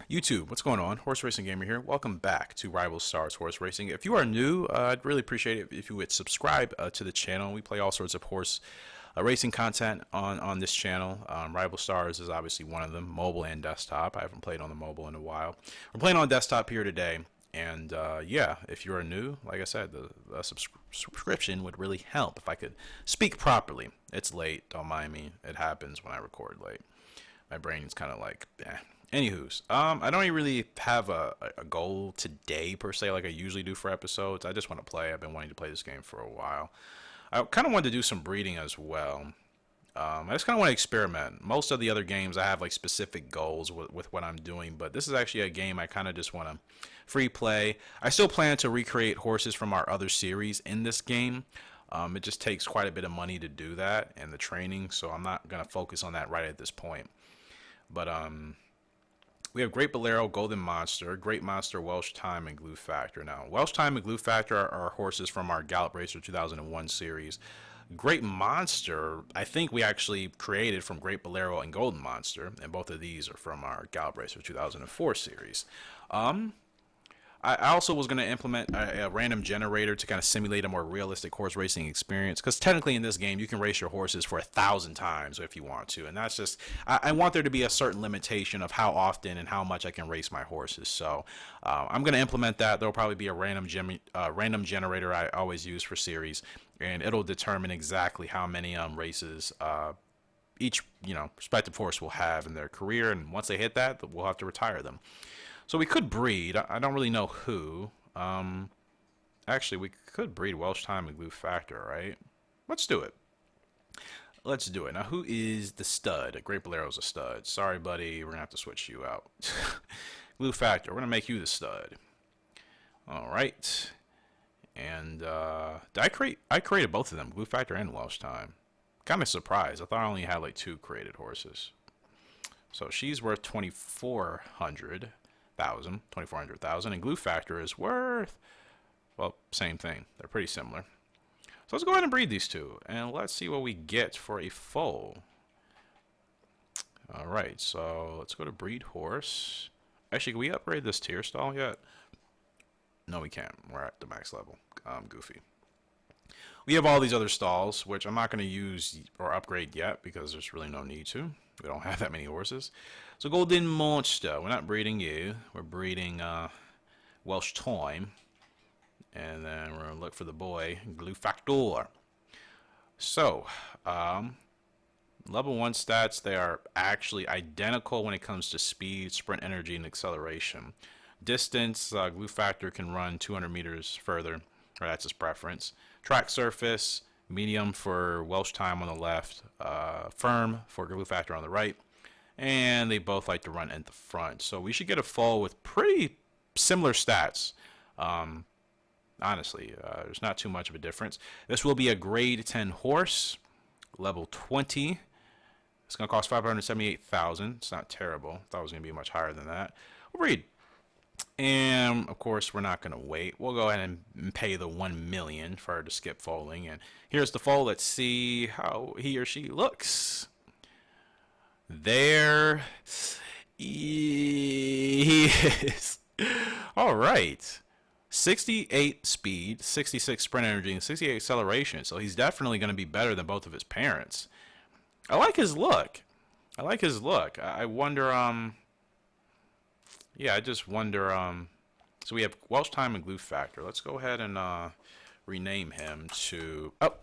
YouTube, what's going on? Horse Racing Gamer here. Welcome back to Rival Stars Horse Racing. If you are new, I'd really appreciate it if you would subscribe to the channel. We play all sorts of horse racing content on this channel. Rival Stars is obviously one of them, mobile and desktop. I haven't played on the mobile in a while. We're playing on desktop here today. And yeah, if you are new, like I said, the subscription would really help if I could speak properly. It's late, don't mind me. It happens when I record late. My brain's kind of like, eh. Anywho's, I don't really have a goal today per se like I usually do for episodes. I just want to play. I've been wanting to play this game for a while. I kind of wanted to do some breeding as well. I just kind of want to experiment. Most of the other games I have like specific goals with what I'm doing, but this is actually a game I kind of just want to free play. I still plan to recreate horses from our other series in this game. It just takes quite a bit of money to do that and the training, so I'm not going to focus on that right at this point. But we have Great Bolero, Golden Monster, Great Monster, Welsh Time, and Glue Factor. Now, Welsh Time and Glue Factor are horses from our Gallop Racer 2001 series. Great Monster, I think we actually created from Great Bolero and Golden Monster, and both of these are from our Gallop Racer 2004 series. I also was going to implement a random generator to kind of simulate a more realistic horse racing experience, because technically in this game you can race your horses for 1,000 times if you want to, and that's just, I want there to be a certain limitation of how often and how much I can race my horses. So I'm going to implement that. There'll probably be a random generator I always use for series, and it'll determine exactly how many races each respective horse will have in their career, and once they hit that, we'll have to retire them. So we could breed. I don't really know who. Actually, we could breed Welsh Time and Glue Factor, right? Let's do it. Let's do it. Now, who is the stud? Great Bolero's a stud. Sorry, buddy. We're going to have to switch you out. Glue Factor. We're going to make you the stud. All right. And I created both of them, Glue Factor and Welsh Time. Kind of surprised. I thought I only had like 2 created horses. So she's worth 2400,000, and Glue Factor is worth, well, same thing. They're pretty similar. So let's go ahead and breed these two, and let's see what we get for a foal. All right, so let's go to breed horse. Actually, can we upgrade this tier stall yet? No, we can't. We're at the max level. Goofy. We have all these other stalls, which I'm not going to use or upgrade yet because there's really no need to. We don't have that many horses. So Golden Monster, we're not breeding you. We're breeding Welsh Time. And then we're going to look for the boy, Glue Factor. So, level 1 stats, they are actually identical when it comes to speed, sprint energy, and acceleration. Distance, Glue Factor can run 200 meters further, or that's his preference. Track surface, medium for Welsh Time on the left, firm for Glue Factor on the right, and they both like to run at the front. So we should get a foal with pretty similar stats. Honestly, there's not too much of a difference. This will be a grade 10 horse, level 20. It's going to cost 578,000. It's not terrible. I thought it was going to be much higher than that. We'll breed. And of course we're not going to wait. We'll go ahead and pay the 1 million for her to skip foaling. And here's the foal. Let's see how he or she looks. There he is. All right. 68 speed, 66 sprint energy, and 68 acceleration. So he's definitely going to be better than both of his parents. I like his look. I wonder, yeah, I just wonder, so we have Welsh Time and Glue Factor. Let's go ahead and rename him to, oh,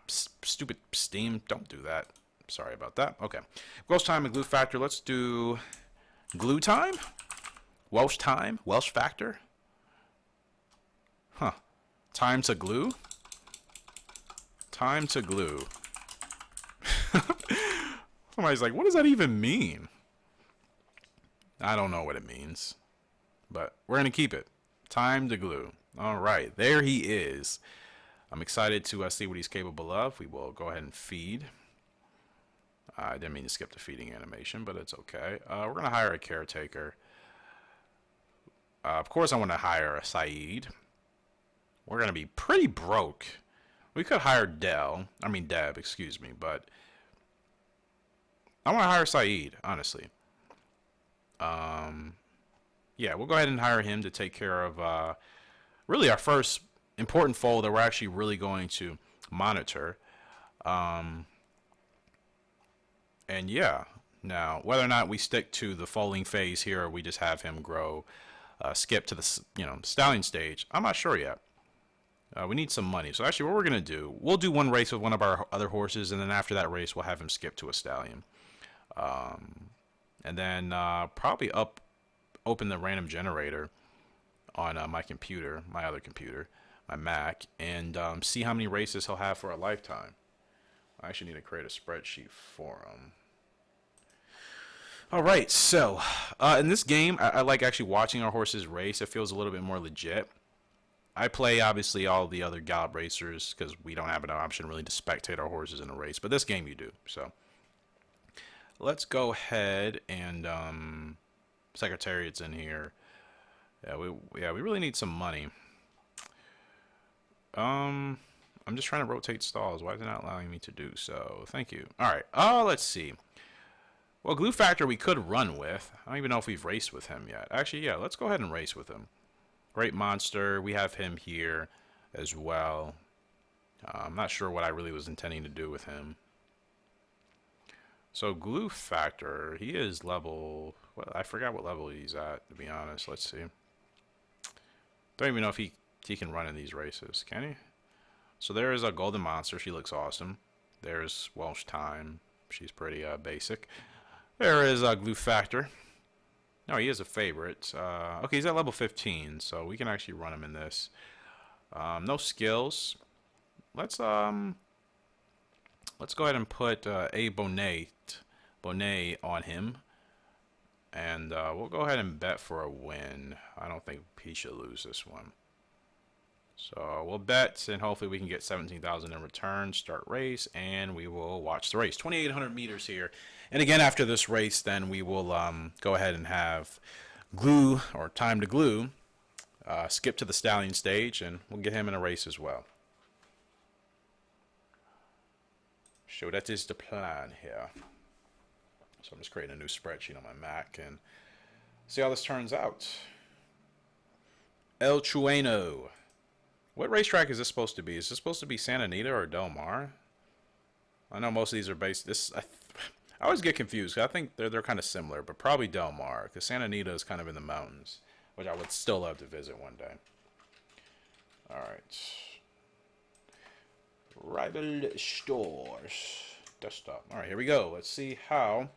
stupid Steam, don't do that. Sorry about that. Okay. Welsh Time and Glue Factor. Let's do Glue Time? Welsh Time? Welsh Factor? Huh. Time to glue? Time to glue. Somebody's like, what does that even mean? I don't know what it means, but we're going to keep it. Time to glue. All right, there he is. I'm excited to see what he's capable of. We will go ahead and feed. I didn't mean to skip the feeding animation, but it's okay. We're going to hire a caretaker. Of course, I want to hire a Saeed. We're going to be pretty broke. We could hire Deb, excuse me, but I want to hire Saeed, honestly. yeah, we'll go ahead and hire him to take care of really our first important foal that we're actually really going to monitor. Um, and yeah, now whether or not we stick to the foaling phase here or we just have him grow, skip to the stallion stage, I'm not sure yet. We need some money. So actually what we're going to do, we'll do one race with one of our other horses, and then after that race we'll have him skip to a stallion. And then probably open the random generator on my computer, my other computer, my Mac, and see how many races he'll have for a lifetime. I actually need to create a spreadsheet for him. All right, so in this game, I like actually watching our horses race. It feels a little bit more legit. I play, obviously, all the other Gallop racers because we don't have an option really to spectate our horses in a race. But this game you do. So let's go ahead and Secretariat's in here. Yeah, we really need some money. I'm just trying to rotate stalls. Why is it not allowing me to do so? Thank you. All right. Let's see. Well, Glue Factor we could run with. I don't even know if we've raced with him yet. Actually, yeah, let's go ahead and race with him. Great Monster. We have him here as well. I'm not sure what I really was intending to do with him. So Glue Factor, he is level... Well, I forgot what level he's at, to be honest. Let's see. Don't even know if he can run in these races. Can he? So there is a Golden Monster. She looks awesome. There's Welsh Time. She's pretty basic. There is Glue Factor. No, he is a favorite. Okay, he's at level 15, so we can actually run him in this. No skills. Let's go ahead and put a Bonnet on him, and we'll go ahead and bet for a win. I don't think he should lose this one. So we'll bet, and hopefully we can get 17,000 in return. Start race, and we will watch the race. 2,800 meters here. And again, after this race, then we will go ahead and have Glue, or Time to Glue, skip to the stallion stage, and we'll get him in a race as well. So that is the plan here. So I'm just creating a new spreadsheet on my Mac and see how this turns out. El Trueno. What racetrack is this supposed to be? Is this supposed to be Santa Anita or Del Mar? I know most of these are based... I always get confused. I think they're kind of similar, but probably Del Mar, because Santa Anita is kind of in the mountains, which I would still love to visit one day. All right. Rival stores. Desktop. All right, here we go. Let's see how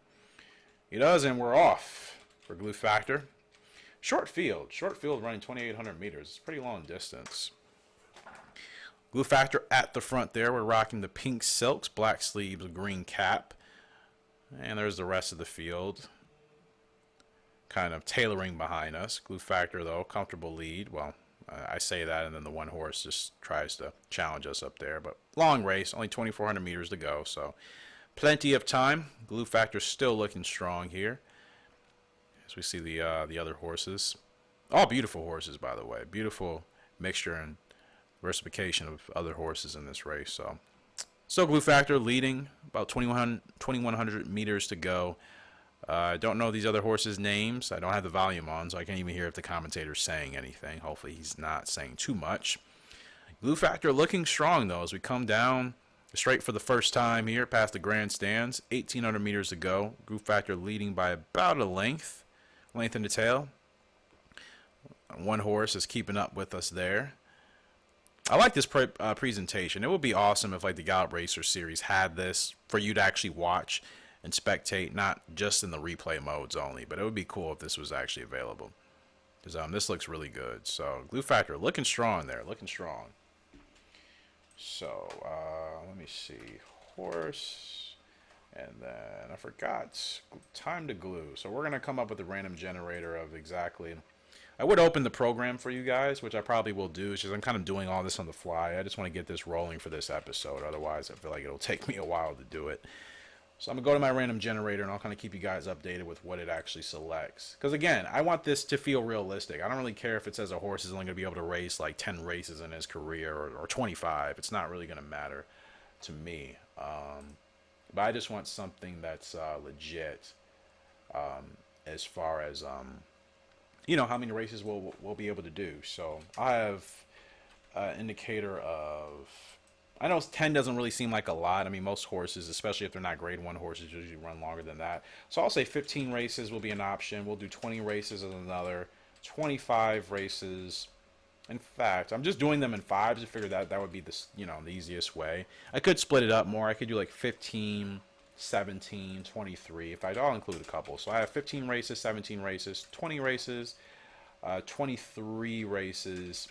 he does, and we're off for Glue Factor. Short field. Short field running 2,800 meters. It's a pretty long distance. Glue Factor at the front there. We're rocking the pink silks, black sleeves, green cap. And there's the rest of the field. Kind of tailoring behind us. Glue Factor, though, comfortable lead. Well, I say that, and then the one horse just tries to challenge us up there. But long race, only 2,400 meters to go, so plenty of time. Glue Factor still looking strong here. As we see the other horses. All beautiful horses, by the way. Beautiful mixture and diversification of other horses in this race. So Glue Factor leading, about 2,100 meters to go. I don't know these other horses' names. I don't have the volume on, so I can't even hear if the commentator's saying anything. Hopefully he's not saying too much. Glue Factor looking strong, though, as we come down straight for the first time here past the grandstands. 1,800 meters to go. Glue Factor leading by about a length in the tail. One horse is keeping up with us there. I like this presentation. It would be awesome if like the Gallop Racer series had this for you to actually watch and spectate, not just in the replay modes only, but it would be cool if this was actually available. Because this looks really good. So Glue Factor looking strong there, looking strong. So let me see, horse, and then I forgot Time to Glue. So we're gonna come up with a random generator of exactly. I would open the program for you guys, which I probably will do. It's just I'm kind of doing all this on the fly. I just want to get this rolling for this episode. Otherwise, I feel like it'll take me a while to do it. So I'm going to go to my random generator, and I'll kind of keep you guys updated with what it actually selects. Because, again, I want this to feel realistic. I don't really care if it says a horse is only going to be able to race like 10 races in his career or 25. It's not really going to matter to me. But I just want something that's legit as far as you know, how many races we'll be able to do. So I have an indicator of. I know 10 doesn't really seem like a lot. I mean, most horses, especially if they're not grade 1 horses, usually run longer than that. So I'll say 15 races will be an option. We'll do 20 races as another, 25 races. In fact, I'm just doing them in fives. I figured that would be the, you know, the easiest way. I could split it up more. I could do like 15, 17, 23. If I'll include a couple. So I have 15 races, 17 races, 20 races, 23 races,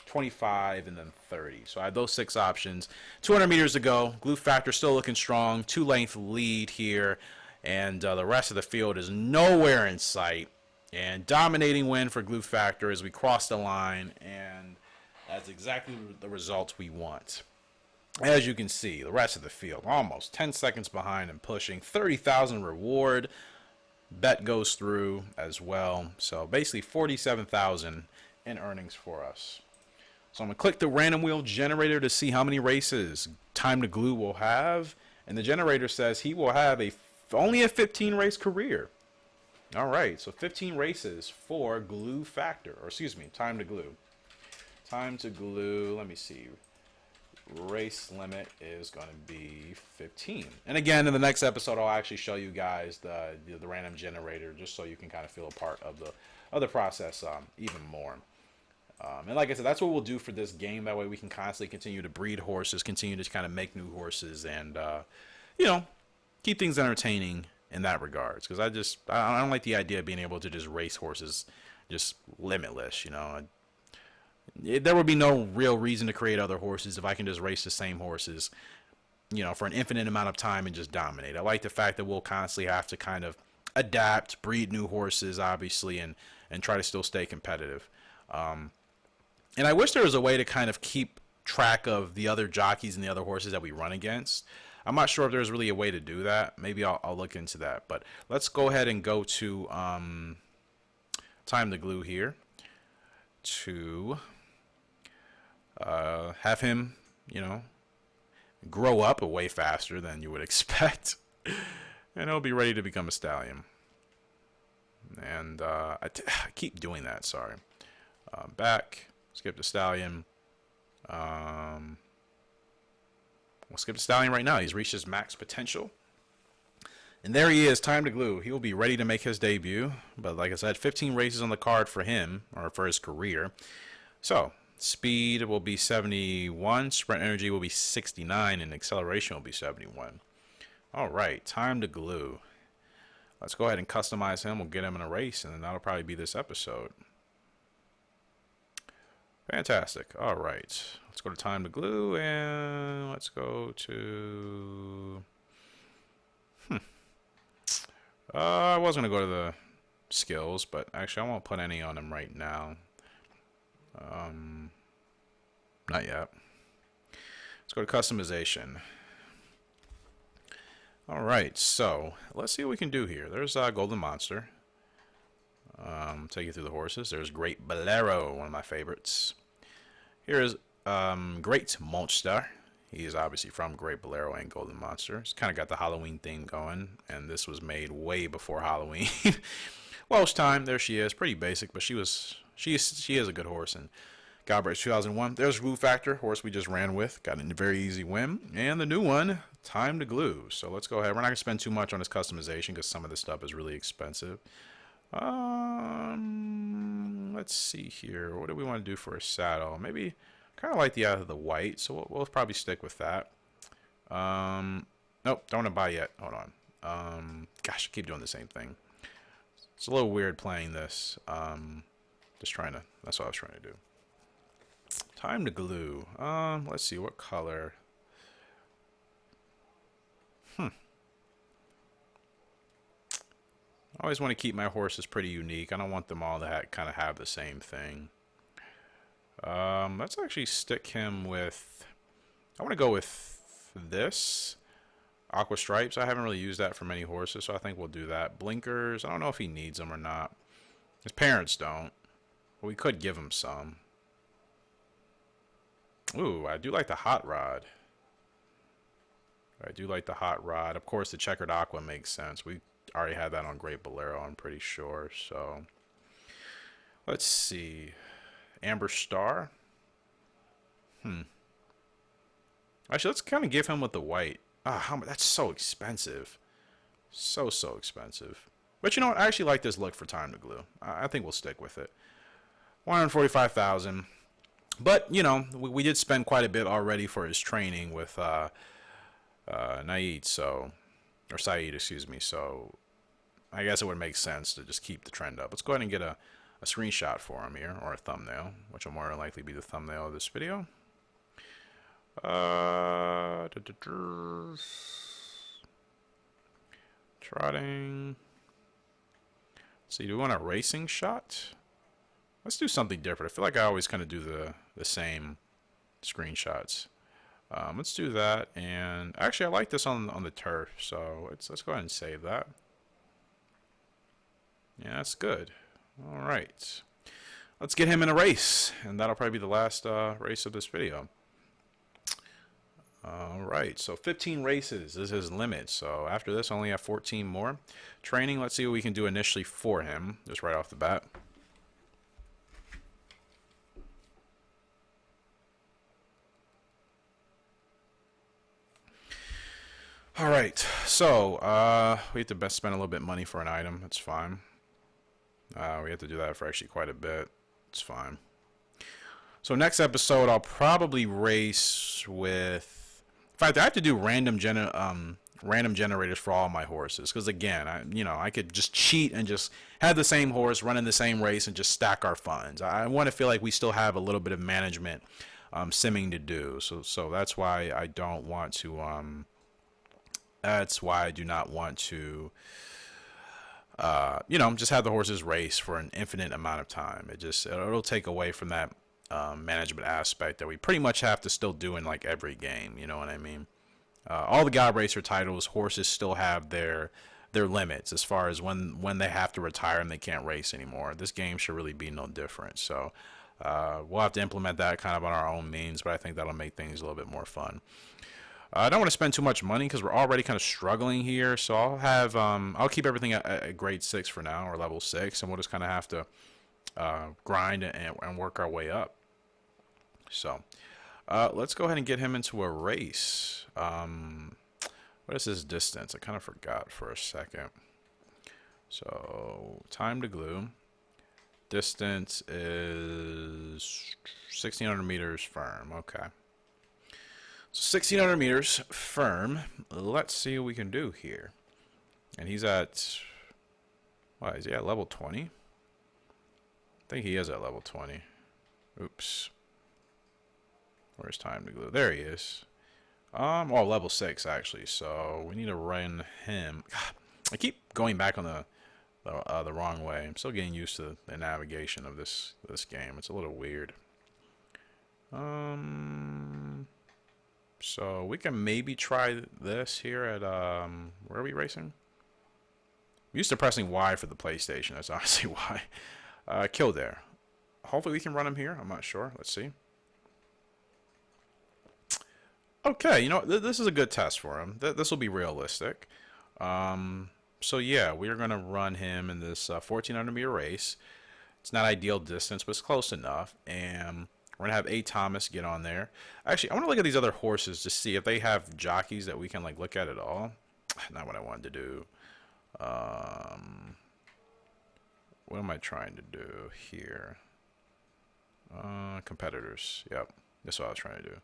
25, and then 30. So I have those 6 options. 200 meters to go. Glue factor still looking strong. 2-length lead here. And the rest of the field is nowhere in sight. And dominating win for Glue Factor as we cross the line. And that's exactly the results we want. As you can see, the rest of the field almost 10 seconds behind and pushing. 30,000 reward. Bet goes through as well. So basically 47,000 in earnings for us. So I'm going to click the random wheel generator to see how many races Time to Glue will have. And the generator says he will have only a 15 race career. All right, so 15 races for Glue Factor, or excuse me, Time to Glue. Time to Glue, let me see. Race limit is going to be 15. And again, in the next episode, I'll actually show you guys the random generator, just so you can kind of feel a part of the process even more. And like I said, that's what we'll do for this game. That way we can constantly continue to breed horses, continue to kind of make new horses, and, you know, keep things entertaining in that regards. Because I don't like the idea of being able to just race horses just limitless, you know. There would be no real reason to create other horses if I can just race the same horses, you know, for an infinite amount of time and just dominate. I like the fact that we'll constantly have to kind of adapt, breed new horses, obviously, and try to still stay competitive. And I wish there was a way to kind of keep track of the other jockeys and the other horses that we run against. I'm not sure if there's really a way to do that. Maybe I'll look into that. But let's go ahead and go to Time to Glue here to have him, you know, grow up way faster than you would expect. And he'll be ready to become a stallion. And I keep doing that, sorry. Back. Skip the stallion. We'll skip the stallion right now. He's reached his max potential. And there he is, Time to Glue. He will be ready to make his debut. But like I said, 15 races on the card for him, or for his career. So, speed will be 71, sprint energy will be 69, and acceleration will be 71. Alright, Time to Glue. Let's go ahead and customize him. We'll get him in a race, and then that'll probably be this episode. Fantastic. All right. Let's go to Time to Glue, and let's go to... I was going to go to the skills, but actually I won't put any on him right now. Not yet. Let's go to customization. All right. So let's see what we can do here. There's Golden Monster. Take you through the horses. There's Great Bolero, one of my favorites. Here's Great Monster. He is obviously from Great Bolero and Golden Monster. It's kind of got the Halloween theme going, and this was made way before Halloween. Welsh Time, there she is. Pretty basic, but she is a good horse. And Gallop 2001. There's Glue Factor, horse we just ran with. Got a very easy win. And the new one, Time to Glue. So let's go ahead. We're not going to spend too much on this customization because some of this stuff is really expensive. Let's see here. What do we want to do for a saddle? Maybe kind of like the white, so we'll probably stick with that. Nope, don't want to buy yet. Hold on. Gosh, I keep doing the same thing. It's a little weird playing this. That's what I was trying to do. Time to Glue. Let's see, what color? I always want to keep my horses pretty unique. I don't want them all to kind of have the same thing. Let's actually stick him with... I want to go with this. Aqua Stripes. I haven't really used that for many horses, so I think we'll do that. Blinkers. I don't know if he needs them or not. His parents don't. But we could give him some. Ooh, I do like the Hot Rod. I do like the Hot Rod. Of course, the Checkered Aqua makes sense. We already had that on Great Bolero, I'm pretty sure. So Let's see. Amber Star. Actually, let's kind of give him with the white. How much? That's so expensive. So expensive. But you know what? I actually like this look for Time to Glue. I think we'll stick with it. 145,000. But, you know, we did spend quite a bit already for his training with Naid, so, or Saeed, excuse me. So I guess it would make sense to just keep the trend up. Let's go ahead and get a screenshot for him here, or a thumbnail, which will more than likely be the thumbnail of this video. Trotting. Let's see, do we want a racing shot? Let's do something different. I feel like I always kind of do the same screenshots. Let's do that. And actually, I like this on the turf, so let's go ahead and save that. Yeah, that's good. All right, let's get him in a race, and that'll probably be the last race of this video. All right, so 15 races is his limit. So after this, I only have 14 more. Training, let's see what we can do initially for him, just right off the bat. All right, so we have to best spend a little bit of money for an item. That's fine. We have to do that for actually quite a bit. It's fine. So next episode, I'll probably race with. In fact, I have to do random generators for all my horses, because again, I could just cheat and just have the same horse running the same race and just stack our funds. I want to feel like we still have a little bit of management simming to do. So that's why I don't want to. That's why I do not want to. Just have the horses race for an infinite amount of time. It'll take away from that management aspect that we pretty much have to still do in like every game. You know what I mean? All the God Racer titles, horses still have their limits as far as when they have to retire and they can't race anymore. This game should really be no different. So we'll have to implement that kind of on our own means, but I think that'll make things a little bit more fun. I don't want to spend too much money because we're already kind of struggling here. So I'll keep everything at grade 6 for now, or level 6, and we'll just kind of have to grind and work our way up. So let's go ahead and get him into a race. What is his distance? I kind of forgot for a second. So Time to Glue. Distance is 1,600 meters firm. Okay. So 1,600 meters firm. Let's see what we can do here. And he's at, what, is he at level 20? I think he is at level 20. Oops. Where's Time to Glue? There he is. Level 6 actually. So we need to run him. God, I keep going back on the wrong way. I'm still getting used to the navigation of this game. It's a little weird. So we can maybe try this here at where are we racing? I'm used to pressing Y for the PlayStation. That's honestly why. Kildare. Hopefully we can run him here. I'm not sure. Let's see. Okay, this is a good test for him. This will be realistic. So yeah, we're gonna run him in this 1,400 meter race. It's not ideal distance, but it's close enough. And we're gonna have A. Thomas get on there. Actually, I want to look at these other horses to see if they have jockeys that we can like look at all. Not what I wanted to do. What am I trying to do here? Competitors. Yep, that's what I was trying to do.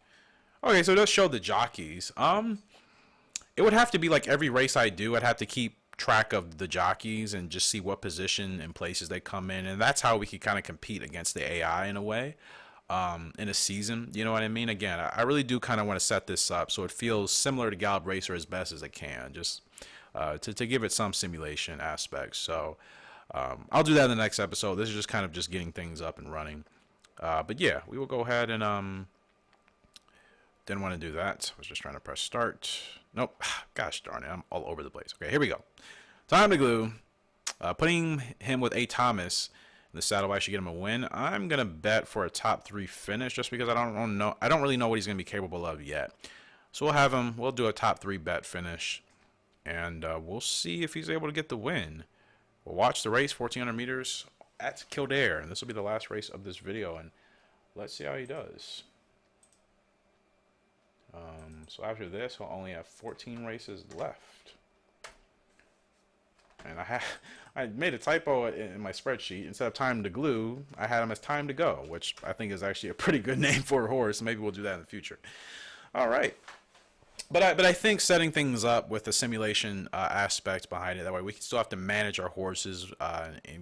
Okay, so it does show the jockeys. It would have to be like every race I do, I'd have to keep track of the jockeys and just see what position and places they come in, and that's how we could kind of compete against the AI in a way. In a season, you know what I mean? Again, I really do kind of want to set this up so it feels similar to Gallop Racer as best as it can, just to give it some simulation aspects. So I'll do that in the next episode. This is just kind of just getting things up and running. But yeah, we will go ahead and didn't want to do that. I was just trying to press start. Nope. Gosh darn it, I'm all over the place. Okay, here we go. Time to Glue. Putting him with A. Thomas in the saddle I should get him a win. I'm gonna bet for a top 3 finish just because I don't really know what he's gonna be capable of yet. So we'll do a top 3 bet finish, and we'll see if he's able to get the win. We'll watch the race, 1,400 meters, at Kildare, and this will be the last race of this video, and let's see how he does. So after this, he'll only have 14 races left. And I made a typo in my spreadsheet. Instead of time to glue, I had him as time to go, which I think is actually a pretty good name for a horse. Maybe we'll do that in the future. All right. But I think setting things up with the simulation aspect behind it, that way we can still have to manage our horses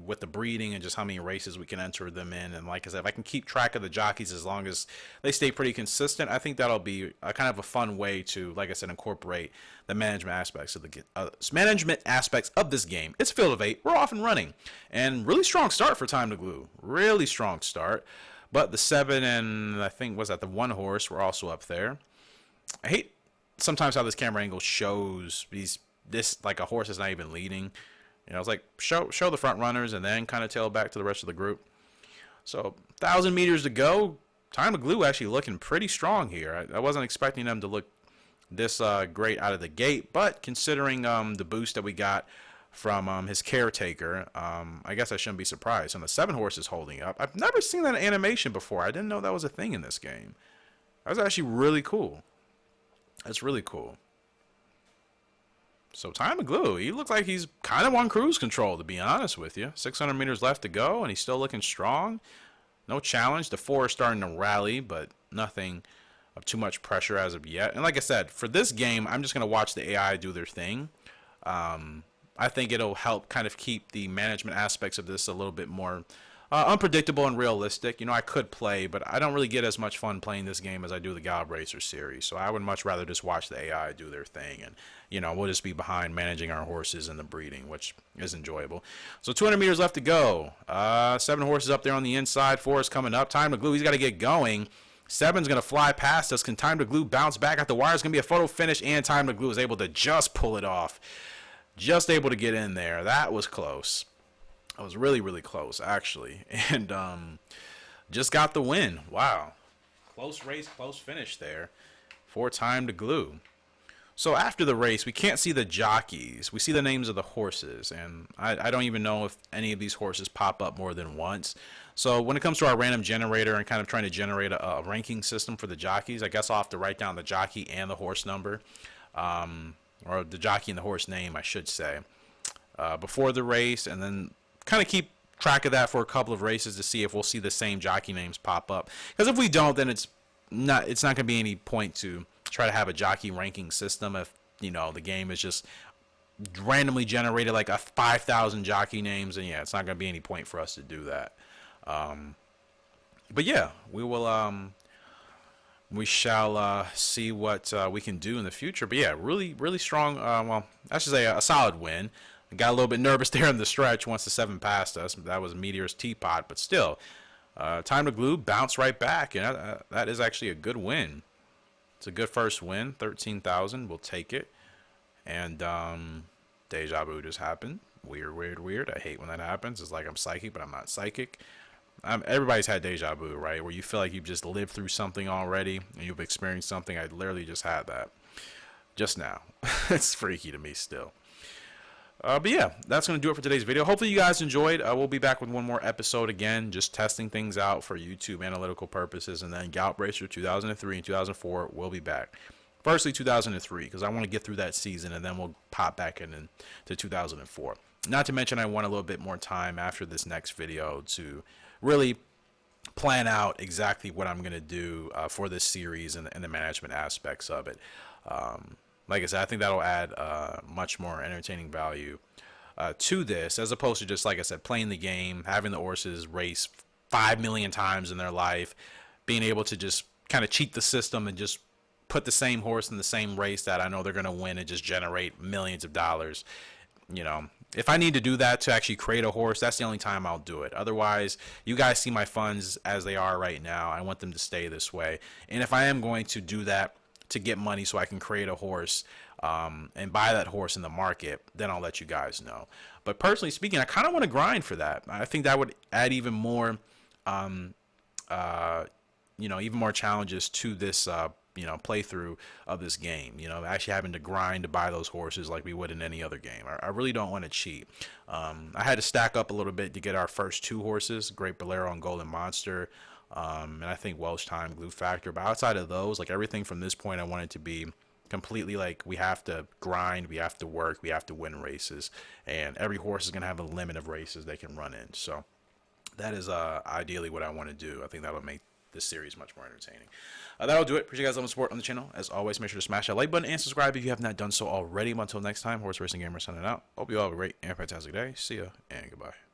with the breeding and just how many races we can enter them in. And like I said, if I can keep track of the jockeys as long as they stay pretty consistent, I think that'll be a kind of a fun way to, like I said, incorporate the management aspects of this game. It's a field of 8. We're off and running, and really strong start for Time to Glue. Really strong start. But the 7 and I think was that the 1 horse were also up there. I hate sometimes how this camera angle shows this like a horse is not even leading. You know, it's like show the front runners and then kind of tail back to the rest of the group. So 1,000 meters to go. Time to Glue actually looking pretty strong here. I wasn't expecting them to look this great out of the gate, but considering the boost that we got from his caretaker, I guess I shouldn't be surprised. And the 7 horse is holding up. I've never seen that animation before. I didn't know that was a thing in this game. That was actually really cool. That's really cool. So Time to Glue, he looks like he's kind of on cruise control, to be honest with you. 600 meters left to go, and he's still looking strong. No challenge. The 4 is starting to rally, but nothing of too much pressure as of yet. And like I said, for this game, I'm just going to watch the AI do their thing. I think it'll help kind of keep the management aspects of this a little bit more unpredictable and realistic. You know, I could play, but I don't really get as much fun playing this game as I do the Gallop Racer series. So I would much rather just watch the AI do their thing, and you know, we'll just be behind managing our horses and the breeding, which is enjoyable. So 200 meters left to go. 7 horses up there on the inside. 4 is coming up. Time to Glue, he's got to get going. 7's going to fly past us. Can Time to Glue bounce back at the wire? It's going to be a photo finish, and Time to Glue is able to just pull it off. Just able to get in there. That was close. I was really, really close, actually. And just got the win. Wow. Close race, close finish there for Time to Glue. So after the race, we can't see the jockeys. We see the names of the horses. And I don't even know if any of these horses pop up more than once. So when it comes to our random generator and kind of trying to generate a ranking system for the jockeys, I guess I'll have to write down the jockey and the horse number. Or the jockey and the horse name, I should say, before the race, and then kind of keep track of that for a couple of races to see if we'll see the same jockey names pop up. Because if we don't, then it's not going to be any point to try to have a jockey ranking system if, you know, the game is just randomly generated like a 5,000 jockey names, and yeah, it's not going to be any point for us to do that. But yeah, we shall see what we can do in the future. But yeah, really, really strong. Well, I should say a solid win. I got a little bit nervous there in the stretch once the 7 passed us. That was Meteor's teapot, but still, Time to Glue bounced right back, and that is actually a good win. It's a good first win. 13,000, we'll take it. And deja vu just happened. Weird, weird, weird. I hate when that happens. It's like I'm psychic, but I'm not psychic. Everybody's had deja vu, right? Where you feel like you've just lived through something already and you've experienced something. I literally just had that just now. It's freaky to me still. But yeah, that's going to do it for today's video. Hopefully you guys enjoyed. We'll be back with one more episode again, just testing things out for YouTube analytical purposes. And then Gallop Racer 2003 and 2004 will be back. Firstly, 2003, because I want to get through that season, and then we'll pop back into 2004. Not to mention, I want a little bit more time after this next video to really plan out exactly what I'm going to do for this series and the management aspects of it. Like I said, I think that'll add much more entertaining value to this, as opposed to just, like I said, playing the game, having the horses race 5 million times in their life, being able to just kind of cheat the system and just put the same horse in the same race that I know they're going to win and just generate millions of dollars. You know, if I need to do that to actually create a horse, that's the only time I'll do it. Otherwise, you guys see my funds as they are right now. I want them to stay this way. And if I am going to do that to get money so I can create a horse and buy that horse in the market, then I'll let you guys know. But personally speaking, I kind of want to grind for that. I think that would add even more, you know, even more challenges to this playthrough of this game. Actually having to grind to buy those horses like we would in any other game. I really don't want to cheat. I had to stack up a little bit to get our first 2 horses, Great Bolero and Golden Monster, and I think Welsh Time, Glue Factor. But outside of those, like everything from this point, I want it to be completely like we have to grind, we have to work, we have to win races, and every horse is going to have a limit of races they can run in. So that is ideally what I want to do. I think that would make this series much more entertaining. That'll do it. Appreciate you guys' love and support on the channel. As always, make sure to smash that like button and subscribe if you have not done so already. Until next time, Horse Racing Gamer signing out. Hope you all have a great and fantastic day. See ya and goodbye.